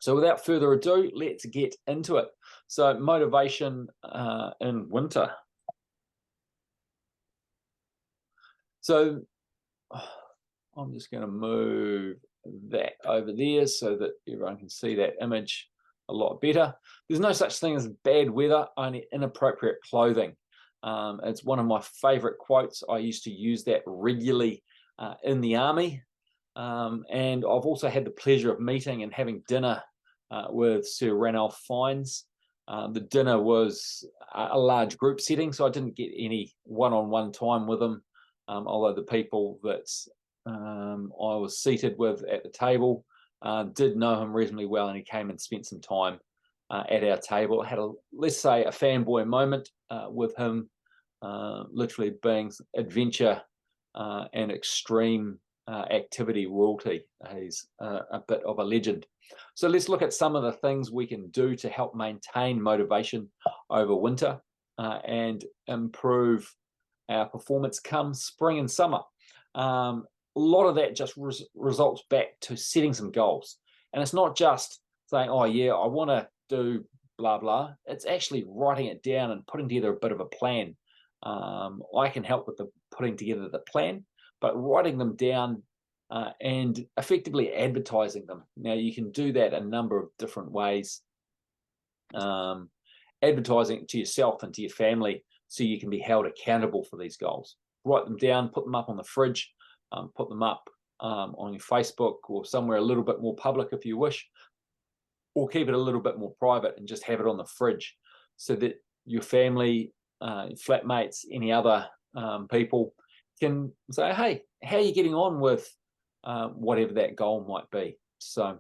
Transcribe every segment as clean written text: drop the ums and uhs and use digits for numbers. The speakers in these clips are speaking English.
So without further ado, let's get into it. So motivation in winter. So I'm just going to move that over there so that everyone can see that image a lot better. There's no such thing as bad weather, only inappropriate clothing. It's one of my favorite quotes. I used to use that regularly in the army. And I've also had the pleasure of meeting and having dinner with Sir Ranulph Fiennes. The dinner was a large group setting, so I didn't get any one-on-one time with him, although the people that I was seated with at the table did know him reasonably well, and he came and spent some time at our table. I had let's say, a fanboy moment with him, literally being adventure and extreme activity royalty. He's a bit of a legend. So let's look at some of the things we can do to help maintain motivation over winter and improve our performance come spring and summer. A lot of that just results back to setting some goals. And it's not just saying, oh yeah, I want to do blah, blah. It's actually writing it down and putting together a bit of a plan. I can help with the putting together the plan, but writing them down and effectively advertising them. Now, you can do that a number of different ways. Advertising to yourself and to your family so you can be held accountable for these goals. Write them down, put them up on the fridge, put them up on your Facebook or somewhere a little bit more public if you wish, or keep it a little bit more private and just have it on the fridge so that your family, flatmates, any other people can say, hey, how are you getting on with whatever that goal might be? So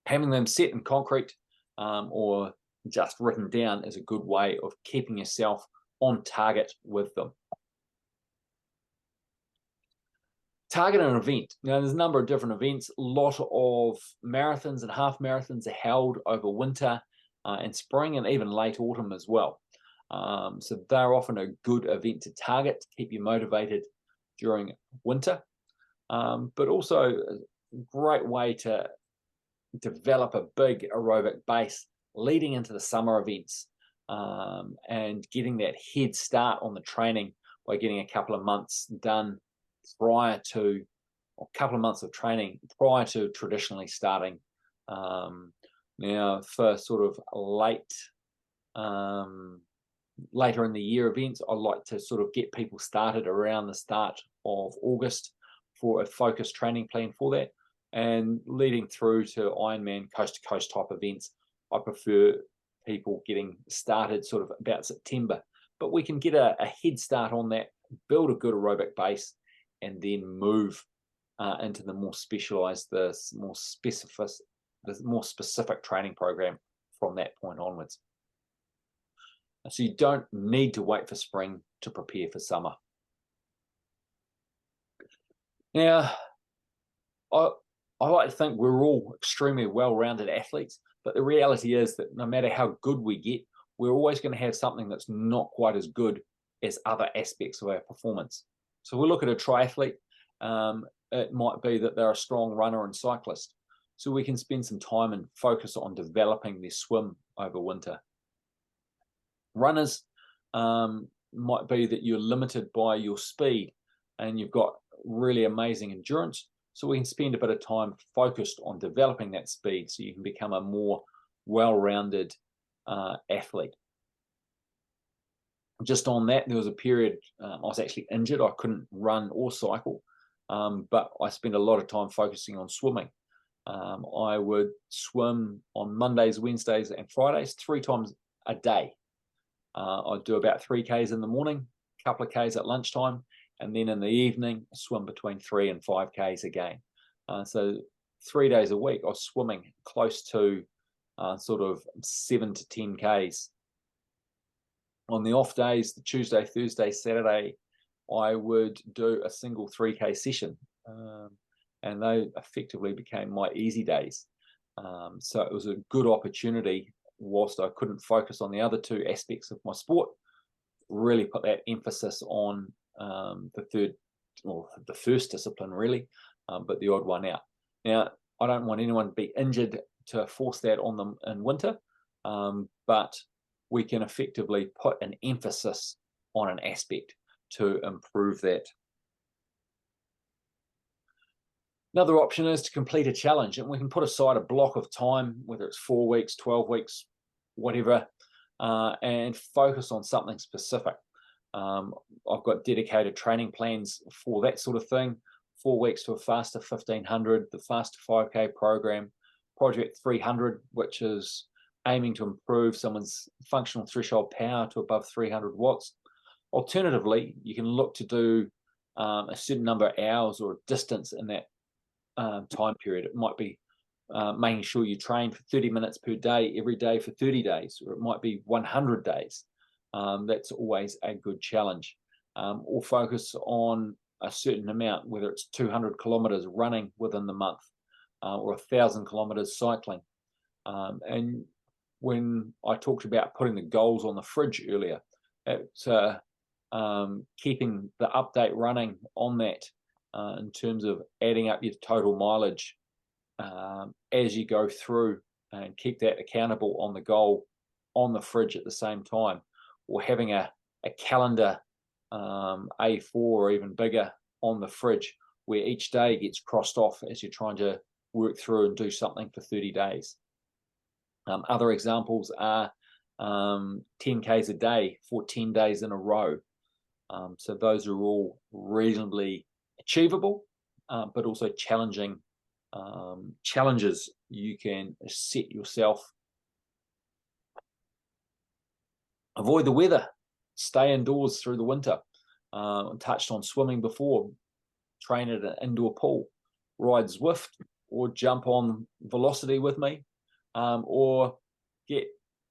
having them set in concrete or just written down is a good way of keeping yourself on target with them. Target an event. Now, there's a number of different events. A lot of marathons and half marathons are held over winter and spring and even late autumn as well. So they're often a good event to target to keep you motivated during winter, but also a great way to develop a big aerobic base leading into the summer events and getting that head start on the training by getting a couple of months done prior to, or a couple of months of training prior to traditionally starting. Now, for sort of later in the year events, I like to sort of get people started around the start of August for a focused training plan for that, and leading through to Ironman coast-to-coast type events. I prefer people getting started sort of about September, but we can get a head start on that, build a good aerobic base, and then move into the more specialized, the more specific training program from that point onwards. So you don't need to wait for spring to prepare for summer. Now, I like to think we're all extremely well-rounded athletes, but the reality is that no matter how good we get, we're always going to have something that's not quite as good as other aspects of our performance. So we'll look at a triathlete. It might be that they're a strong runner and cyclist. So we can spend some time and focus on developing their swim over winter. Runners might be that you're limited by your speed and you've got really amazing endurance. So we can spend a bit of time focused on developing that speed so you can become a more well-rounded athlete. Just on that, there was a period I was actually injured. I couldn't run or cycle, but I spent a lot of time focusing on swimming. I would swim on Mondays, Wednesdays, and Fridays 3 times a day. I'd do about 3Ks in the morning, a couple of Ks at lunchtime, and then in the evening, swim between 3 and 5Ks again. So 3 days a week, I was swimming close to sort of 7 to 10Ks. On the off days, the Tuesday, Thursday, Saturday, I would do a single 3K session. And they effectively became my easy days. So it was a good opportunity, whilst I couldn't focus on the other 2 aspects of my sport, really put that emphasis on the third, or the first discipline really, but the odd one out. Now, I don't want anyone to be injured to force that on them in winter, but we can effectively put an emphasis on an aspect to improve that. Another option is to complete a challenge, and we can put aside a block of time, whether it's 4 weeks, 12 weeks, whatever, and focus on something specific. I've got dedicated training plans for that sort of thing. 4 weeks to a faster 1500, the faster 5K program, Project 300, which is aiming to improve someone's functional threshold power to above 300 watts. Alternatively, you can look to do a certain number of hours or distance in that time period. It might be making sure you train for 30 minutes per day every day for 30 days, or it might be 100 days. That's always a good challenge. Or focus on a certain amount, whether it's 200 kilometers running within the month, or 1,000 kilometers cycling. And when I talked about putting the goals on the fridge earlier, it's keeping the update running on that in terms of adding up your total mileage as you go through, and keep that accountable on the goal on the fridge at the same time, or having a calendar A4 or even bigger on the fridge, where each day gets crossed off as you're trying to work through and do something for 30 days. Other examples are 10Ks a day for 10 days in a row. So those are all reasonably achievable, but also challenging challenges you can set yourself. Avoid the weather. Stay indoors through the winter. I touched on swimming before. Train at an indoor pool. Ride Zwift or jump on Velocity with me, or get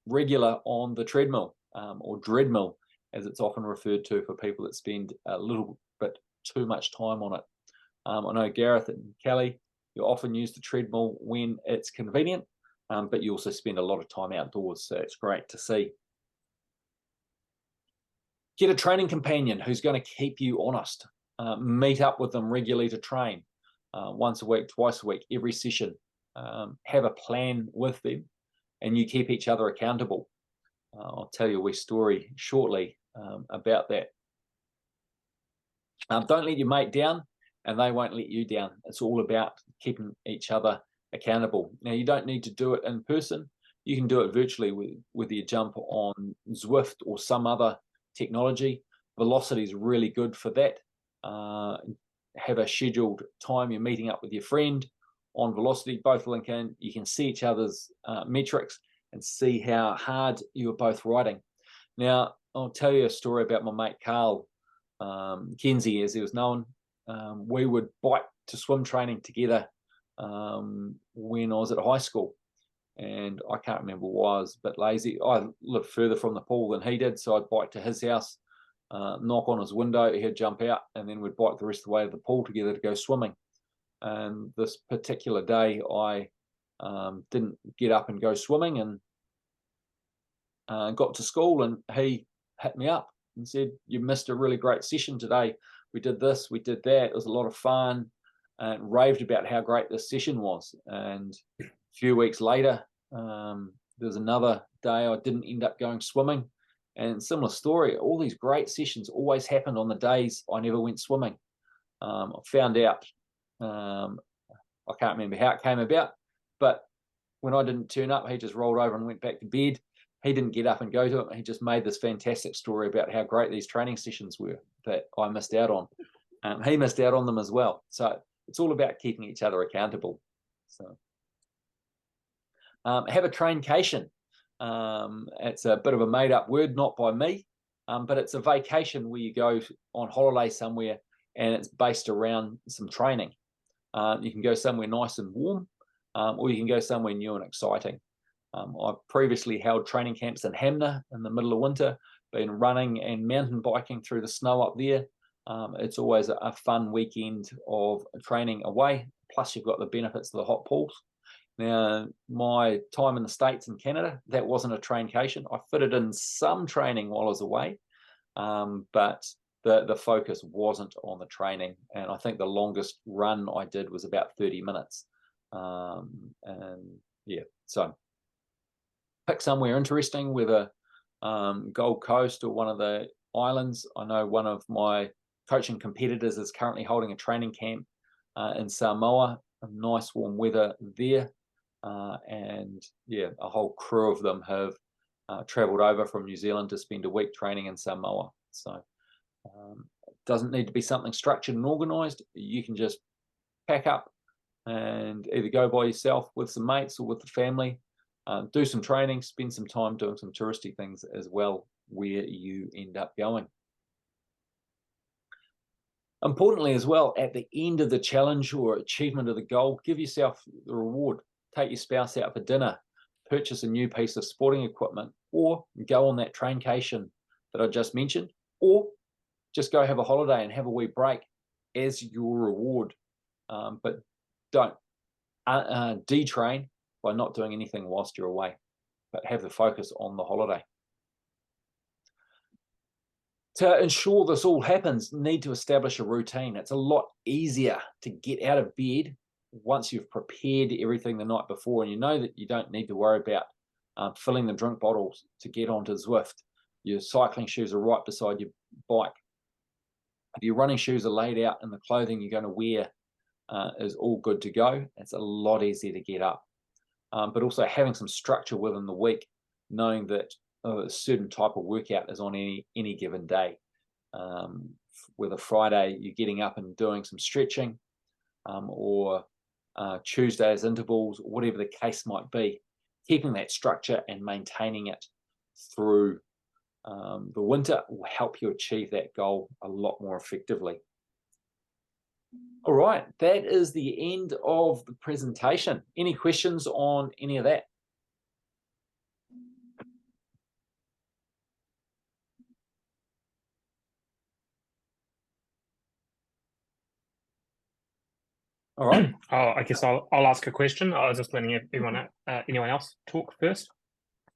regular on the treadmill, or dreadmill, as it's often referred to for people that spend a little bit too much time on it. I know Gareth and Kelly, you often use the treadmill when it's convenient, but you also spend a lot of time outdoors, so it's great to see. Get a training companion who's going to keep you honest. Meet up with them regularly to train, once a week, twice a week, every session. Have a plan with them, and you keep each other accountable. I'll tell you a wee story shortly about that. Don't let your mate down, and they won't let you down. It's all about keeping each other accountable. Now, you don't need to do it in person. You can do it virtually with your jump on Zwift or some other technology. Velocity is really good for that. Have a scheduled time you're meeting up with your friend on Velocity, both link in. You can see each other's metrics and see how hard you are both riding. Now, I'll tell you a story about my mate Carl, Kenzie as he was known. We would bike to swim training together when I was at high school, and I can't remember why I was a bit lazy. I lived further from the pool than he did, so I'd bike to his house, knock on his window, he'd jump out, and then we'd bike the rest of the way to the pool together to go swimming. And this particular day I didn't get up and go swimming, and got to school, and he hit me up and said, "You missed a really great session today. We did this, we did that, it was a lot of fun," and raved about how great this session was. And a few weeks later, there was another day I didn't end up going swimming, and similar story. All these great sessions always happened on the days I never went swimming. I found out, I can't remember how it came about, but when I didn't turn up, he just rolled over and went back to bed. He didn't get up and go to it. He just made this fantastic story about how great these training sessions were that I missed out on. He missed out on them as well. So it's all about keeping each other accountable. So have a traincation. It's a bit of a made-up word, not by me, but it's a vacation where you go on holiday somewhere, and it's based around some training. You can go somewhere nice and warm, or you can go somewhere new and exciting. I've previously held training camps in Hamner in the middle of winter, been running and mountain biking through the snow up there. It's always a fun weekend of training away, plus you've got the benefits of the hot pools. Now, my time in the States and Canada, that wasn't a traincation. I fitted in some training while I was away, but the focus wasn't on the training. And I think the longest run I did was about 30 minutes. And yeah, so pick somewhere interesting, whether Gold Coast or one of the islands. I know one of my coaching competitors is currently holding a training camp in Samoa. Nice warm weather there, and yeah, a whole crew of them have traveled over from New Zealand to spend a week training in Samoa. So it doesn't need to be something structured and organized. You can just pack up and either go by yourself with some mates or with the family, do some training, spend some time doing some touristy things as well where you end up going. Importantly as well, at the end of the challenge or achievement of the goal, give yourself the reward. Take your spouse out for dinner, purchase a new piece of sporting equipment, or go on that traincation that I just mentioned, or just go have a holiday and have a wee break as your reward. But don't detrain by not doing anything whilst you're away, but have the focus on the holiday. To ensure this all happens, need to establish a routine. It's a lot easier to get out of bed once you've prepared everything the night before, and you know that you don't need to worry about filling the drink bottles to get onto Zwift. Your cycling shoes are right beside your bike. If your running shoes are laid out and the clothing you're going to wear is all good to go, it's a lot easier to get up. But also having some structure within the week, knowing that a certain type of workout is on any given day. Whether Friday you're getting up and doing some stretching, or Tuesday's intervals, whatever the case might be, keeping that structure and maintaining it through the winter will help you achieve that goal a lot more effectively. All right, that is the end of the presentation. Any questions on any of that? All right. I guess I'll ask a question. I was just letting anyone else talk first.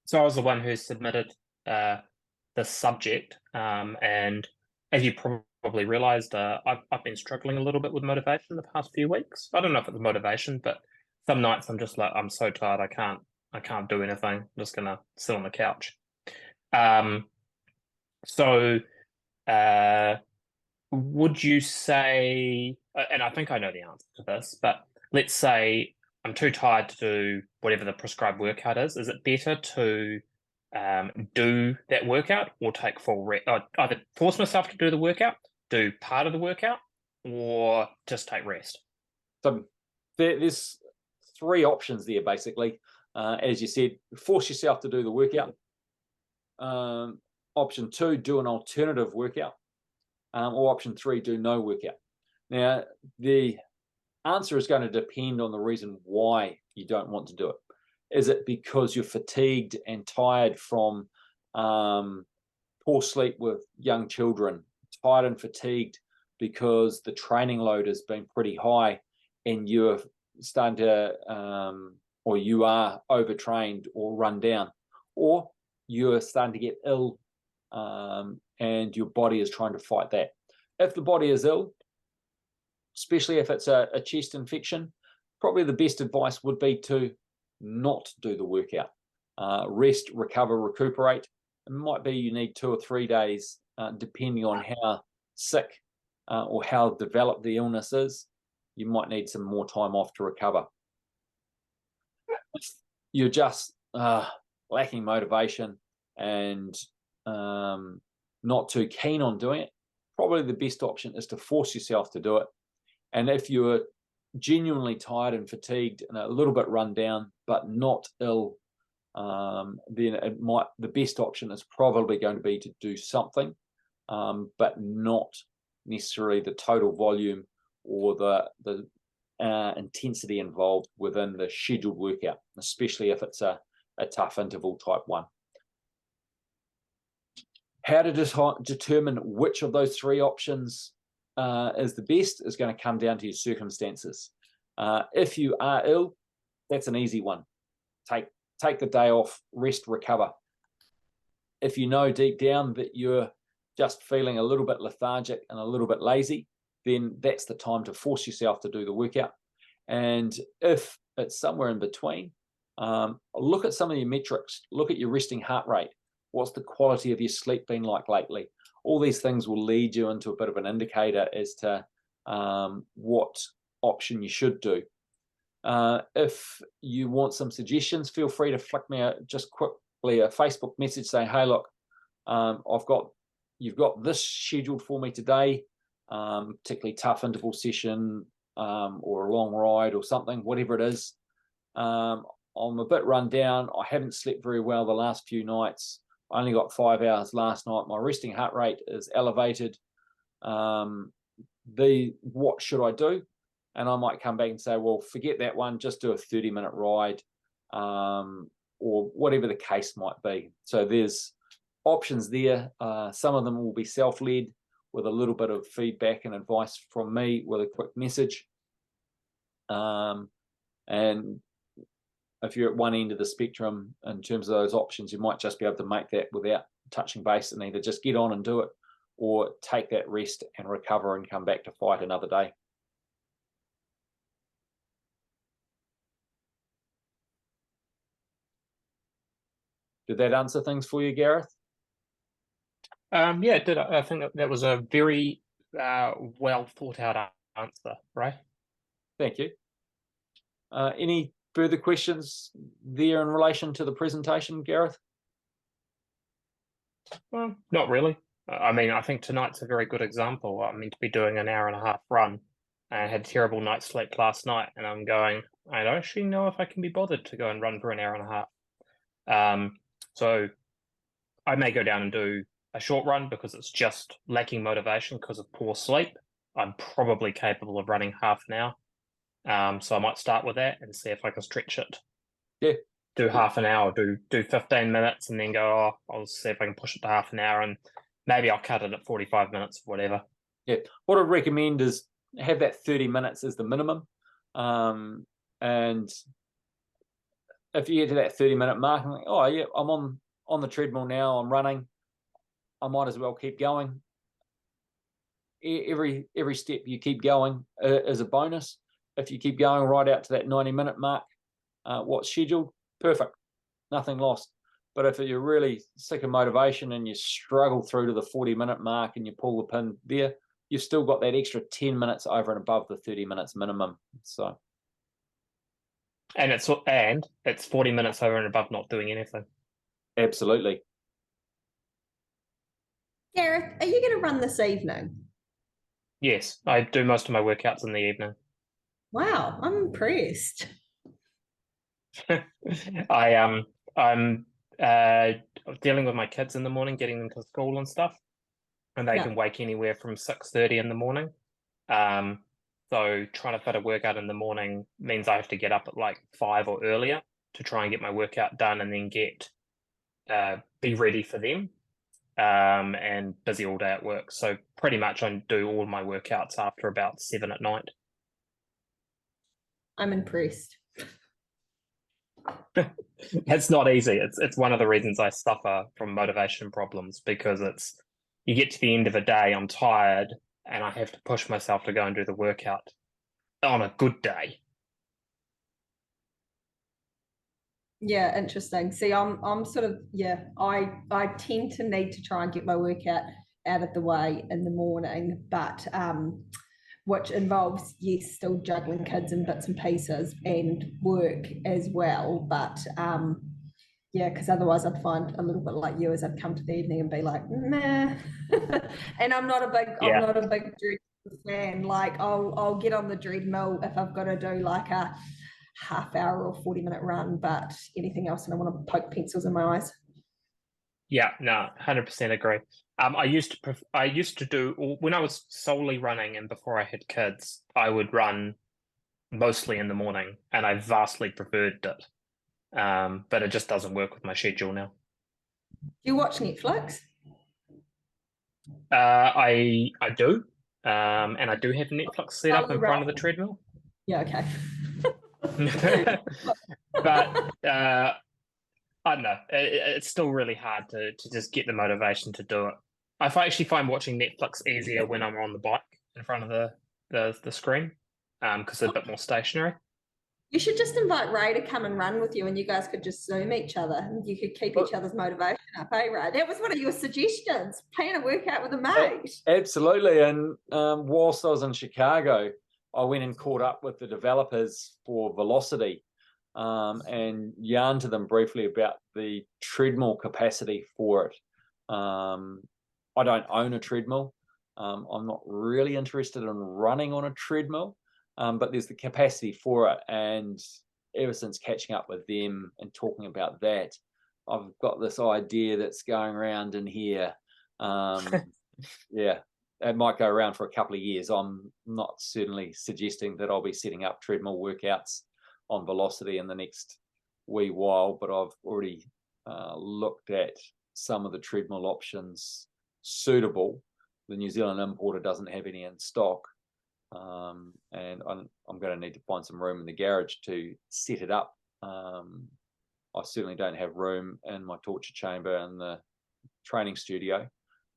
So I was the one who submitted the subject, and as you probably realised, I've been struggling a little bit with motivation the past few weeks. I don't know if it's motivation, but some nights I'm just like, I'm so tired, I can't do anything. I'm just gonna sit on the couch. So would you say, and I think I know the answer to this, but let's say I'm too tired to do whatever the prescribed workout is it better to do that workout or take full rest? Either force myself to do the workout, do part of the workout, or just take rest? So there's three options there, basically. As you said, force yourself to do the workout. Option 2, do an alternative workout. Or option 3, do no workout. Now, the answer is going to depend on the reason why you don't want to do it. Is it because you're fatigued and tired from poor sleep with young children, tired and fatigued because the training load has been pretty high and you're starting to, or you are overtrained or run down, or you're starting to get ill and your body is trying to fight that? If the body is ill, especially if it's a chest infection, probably the best advice would be to not do the workout. Rest, recover, recuperate. It might be you need 2 or 3 days, depending on how sick or how developed the illness is. You might need some more time off to recover. If you're just lacking motivation and not too keen on doing it, probably the best option is to force yourself to do it. And if you're genuinely tired and fatigued and a little bit run down but not ill, then the best option is probably going to be to do something, but not necessarily the total volume or the intensity involved within the scheduled workout, especially if it's a tough interval type one. How to determine which of those 3 options is the best is going to come down to your circumstances. If you are ill, that's an easy one. Take the day off, rest, recover. If you know deep down that you're just feeling a little bit lethargic and a little bit lazy, then that's the time to force yourself to do the workout. And if it's somewhere in between. Look at some of your metrics. Look at your resting heart rate. What's the quality of your sleep been like lately? All these things will lead you into a bit of an indicator as to what option you should do. If you want some suggestions, feel free to flick me just quickly a Facebook message saying, hey, look, you've got this scheduled for me today, particularly tough interval session or a long ride or something, whatever it is. I'm a bit run down. I haven't slept very well the last few nights. I only got 5 hours last night. My resting heart rate is elevated. What should I do? And I might come back and say, well, forget that one, just do a 30-minute ride, or whatever the case might be. So there's options there. Some of them will be self-led with a little bit of feedback and advice from me with a quick message. And if you're at one end of the spectrum in terms of those options, you might just be able to make that without touching base and either just get on and do it or take that rest and recover and come back to fight another day. Did that answer things for you, Gareth? Yeah, it did. I think that was a very well thought out answer, right? Thank you. Any further questions there in relation to the presentation, Gareth? Well, not really. I mean, I think tonight's a very good example. I'm meant to be doing an hour and a half run. I had a terrible night's sleep last night, and I'm going, I don't actually know if I can be bothered to go and run for an hour and a half. So I may go down and do a short run because it's just lacking motivation because of poor sleep. I'm probably capable of running half an hour. So I might start with that and see if I can stretch it. Yeah. Do half an hour, do 15 minutes, and then go, I'll see if I can push it to half an hour, and maybe I'll cut it at 45 minutes, whatever. Yeah. What I'd recommend is have that 30 minutes as the minimum. And if you get to that 30-minute mark, I'm like, oh, yeah, I'm on the treadmill now, I'm running, I might as well keep going. Every step you keep going is a bonus. If you keep going right out to that 90-minute mark, what's scheduled, perfect, nothing lost. But if you're really sick of motivation and you struggle through to the 40-minute mark and you pull the pin there, you've still got that extra 10 minutes over and above the 30 minutes minimum. So, and it's 40 minutes over and above not doing anything. Absolutely. Gareth, are you going to run this evening? Yes, I do most of my workouts in the evening. Wow, I'm impressed. I'm dealing with my kids in the morning, getting them to school and stuff, and they can wake anywhere from 6:30 in the morning. So trying to fit a workout in the morning means I have to get up at like 5 or earlier to try and get my workout done and then be ready for them. And busy all day at work. So pretty much I do all my workouts after about 7 at night. I'm impressed. It's not easy. It's one of the reasons I suffer from motivation problems, because you get to the end of a day, I'm tired, and I have to push myself to go and do the workout on a good day. Yeah, interesting. See, I'm sort of, I tend to need to try and get my workout out of the way in the morning, but which involves, yes, still juggling kids and bits and pieces and work as well. But because otherwise I'd find a little bit like you, as I'd come to the evening and be like, meh. And I'm not a big treadmill fan. Like I'll get on the treadmill if I've got to do like a half hour or 40-minute run, but anything else, and I want to poke pencils in my eyes. Yeah, no, 100% agree. I used to do, when I was solely running and before I had kids, I would run mostly in the morning, and I vastly preferred it. But it just doesn't work with my schedule now. Do you watch Netflix? I do, and I do have Netflix set up in front of the treadmill. Yeah, okay. But I don't know. It's still really hard to just get the motivation to do it. I actually find watching Netflix easier when I'm on the bike in front of the screen, because it's a bit more stationary. You should just invite Ray to come and run with you, and you guys could just Zoom each other, and you could keep each other's motivation up, eh, Ray? That was one of your suggestions. Plan a workout with a mate. Absolutely. And whilst I was in Chicago, I went and caught up with the developers for Velocity and yarned to them briefly about the treadmill capacity for it. I don't own a treadmill. I'm not really interested in running on a treadmill, but there's the capacity for it. And ever since catching up with them and talking about that, I've got this idea that's going around in here. Yeah, it might go around for a couple of years. I'm not certainly suggesting that I'll be setting up treadmill workouts on Velocity in the next wee while, but I've already looked at some of the treadmill options suitable. The New Zealand importer doesn't have any in stock, and I'm going to need to find some room in the garage to set it up. I certainly don't have room in my torture chamber and the training studio.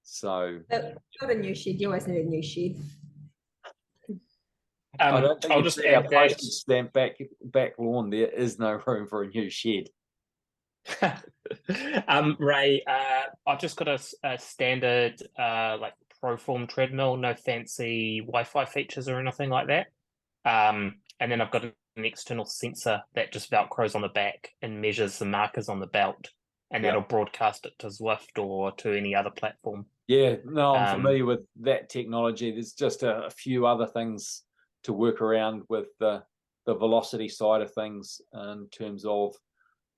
So build a new shed. You always need a new shed. I don't think I'll you just see add a that. postage stamp back lawn. There is no room for a new shed. Ray, I've just got a standard like Proform treadmill, no fancy Wi-Fi features or anything like that. And then I've got an external sensor that just velcros on the back and measures the markers on the belt, and that'll broadcast it to Zwift or to any other platform. Yeah, no, I'm familiar with that technology. There's just a few other things to work around with the velocity side of things in terms of.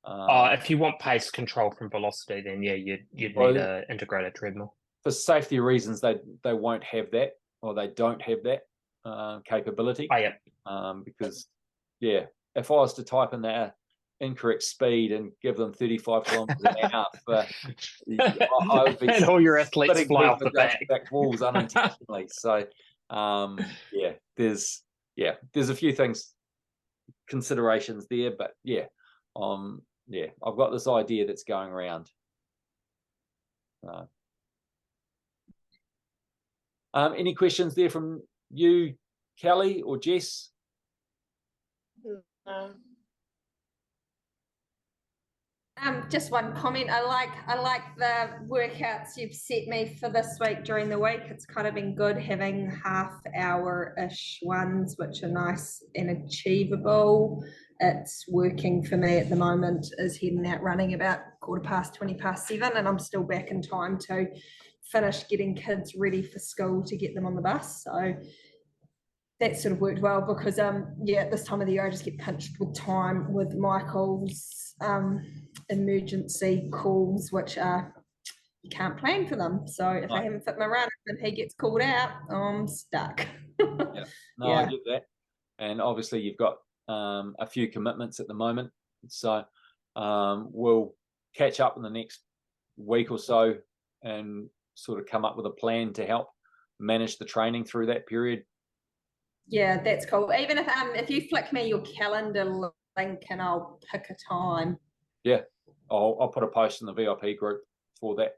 If you want pace control from Velocity, then yeah, you'd need an integrated treadmill. For safety reasons, they won't have that, or they don't have that capability. Oh yeah. Because yeah, if I was to type in that incorrect speed and give them 35 kilometers an hour, I would be and all your athletes fly off the back walls unintentionally. So yeah, there's a few things, considerations there, but yeah, I've got this idea that's going around. Any questions there from you, Kelly or Jess? No. Just one comment. I like the workouts you've set me for this week during the week. It's kind of been good having half-hour-ish ones, which are nice and achievable. It's working for me at the moment, is heading out running about 7:15, and I'm still back in time to finish getting kids ready for school to get them on the bus. So that sort of worked well because at this time of the year I just get pinched with time with Michael's emergency calls, which you can't plan for them. So if I haven't fit my run and he gets called out, I'm stuck. I get that. And obviously you've got a few commitments at the moment, so we'll catch up in the next week or so and sort of come up with a plan to help manage the training through that period. Yeah, that's cool. Even if you flick me your calendar link and I'll pick a time. Yeah, I'll put a post in the VIP group for that.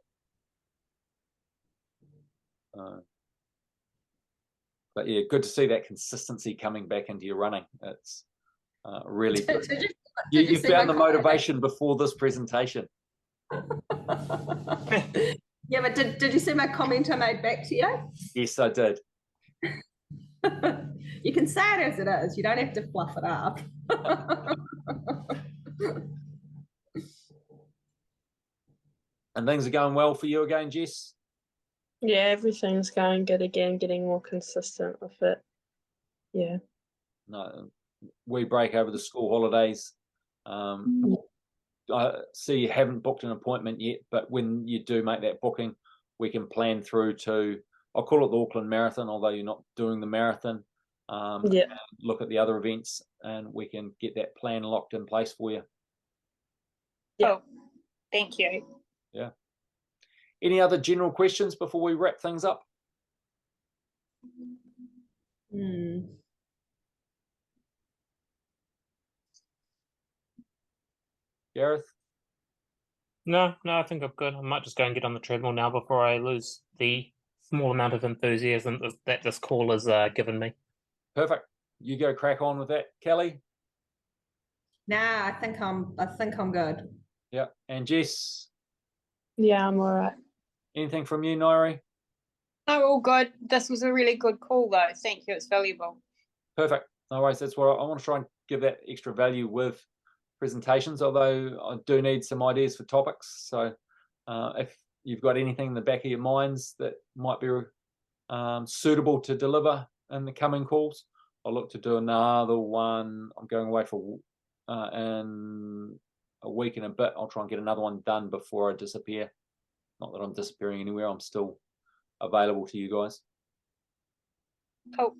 But yeah, good to see that consistency coming back into your running. It's really good. You found the motivation before this presentation. Yeah, but did you see my comment I made back to you? Yes, I did. You can say it as it is. You don't have to fluff it up. And things are going well for you again, Jess? Yeah, everything's going good again, getting more consistent with it. Yeah. No, we break over the school holidays. I see you haven't booked an appointment yet, but when you do make that booking, we can plan through to, I'll call it the Auckland Marathon, although you're not doing the marathon. Look at the other events and we can get that plan locked in place for you. Yeah. Oh, thank you. Yeah. Any other general questions before we wrap things up? Gareth? No, I think I'm good. I might just go and get on the treadmill now before I lose the small amount of enthusiasm that this call has given me. Perfect. You go crack on with that, Kelly. Nah, I think I'm good. Yeah. And Jess, Yeah, I'm all right. anything from you, Nairi? No, all good. This was a really good call, though. Thank you. It's valuable. Perfect. No worries. That's what I want to try and give that extra value with presentations, although I do need some ideas for topics. So if you've got anything in the back of your minds that might be suitable to deliver in the coming calls, I'll look to do another one. I'm going away for in a week and a bit. I'll try and get another one done before I disappear. Not that I'm disappearing anywhere. I'm still available to you guys. Cool.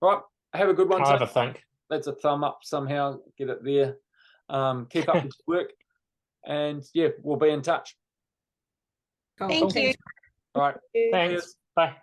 Right. Have a good one. Can I have a think? That's a thumb up somehow. Get it there. Keep up this work. And yeah, we'll be in touch. Cool. Thank you. All right. Thanks. Bye.